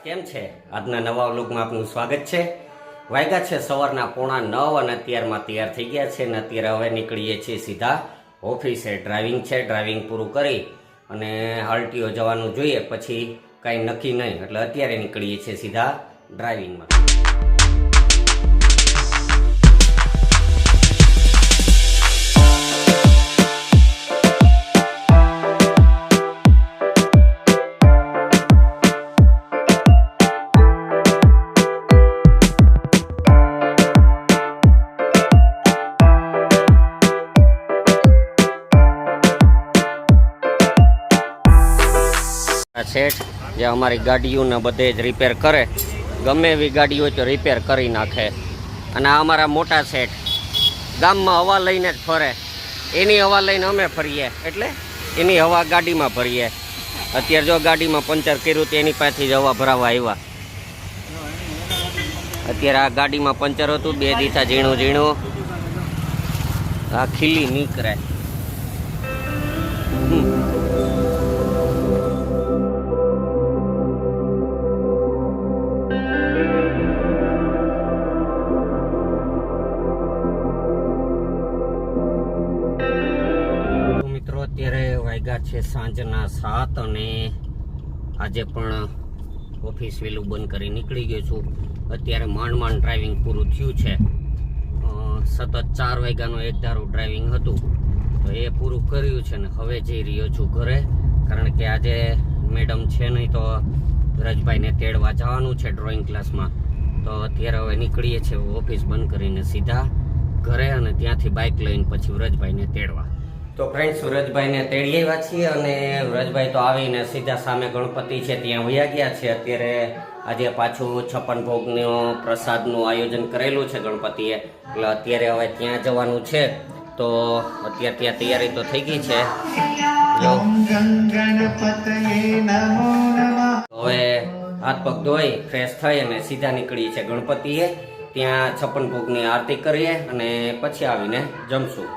કેમ છે? આજના નવા વ્લોગમાં આપનું સ્વાગત છે। વાગ્યા છે સવારના 9:45 અને અત્યારમાં તૈયાર થઈ ગયા છે અને અત્યારે હવે નીકળીએ છીએ સીધા ઓફિસે। ડ્રાઇવિંગ છે, ડ્રાઇવિંગ પૂરું કરી અને હાલટીઓ જવાનું જોઈએ, પછી કાંઈ નક્કી નહીં, એટલે અત્યારે નીકળીએ છીએ સીધા ડ્રાઇવિંગમાં। શેઠ જે અમારી ગાડીઓને બધે જ રિપેર કરે, ગમે એવી ગાડી હોય તો રિપેર કરી નાખે। અને આ અમારા મોટા શેઠ ગામમાં હવા લઈને જ ફરે, એની હવા લઈને અમે ફરીએ, એટલે એની હવા ગાડીમાં ભરીએ। અત્યારે જો ગાડીમાં પંચર કર્યું તો એની પાસેથી જ હવા ભરાવા આવ્યા। અત્યારે આ ગાડીમાં પંચર હતું, 2 દીથા ઝીણું ઝીણું આ ખીલી નીકળે। અત્યારે વાગ્યા છે સાંજના 7 અને આજે પણ ઓફિસ વેલું બંધ કરી નીકળી ગયો છું। અત્યારે માંડ ડ્રાઇવિંગ પૂરું થયું છે। સતત 4 વાગ્યાનું એક ધારું ડ્રાઇવિંગ હતું, તો એ પૂરું કર્યું છે ને હવે જઈ રહ્યો છું ઘરે, કારણ કે આજે મેડમ છે નહીં તો વ્રજભાઈને તેડવા જવાનું છે ડ્રોઈંગ ક્લાસમાં। તો અત્યારે હવે નીકળીએ છીએ ઓફિસ બંધ કરીને સીધા ઘરે, અને ત્યાંથી બાઇક લઈને પછી વ્રજભાઈને તેડવા। તો ફ્રેન્ડ્સ, વ્રજભાઈને તેડી આવ્યા છીએ અને વ્રજભાઈ તો આવીને સીધા સામે ગણપતિ છે ત્યાં વયા ગયા છે। અત્યારે આજે પાછું 56 ભોગનો પ્રસાદનું આયોજન કરેલું છે ગણપતિએ, એટલે અત્યારે હવે ત્યાં જવાનું છે। તો અત્યારે ત્યાં તૈયારી તો થઈ ગઈ છે, જો હવે હાથ પગ ધોઈ ફ્રેશ થઈ અને સીધા નીકળીએ છીએ ગણપતિએ, ત્યાં 56 ભોગની આરતી કરીએ અને પછી આવીને જમશું।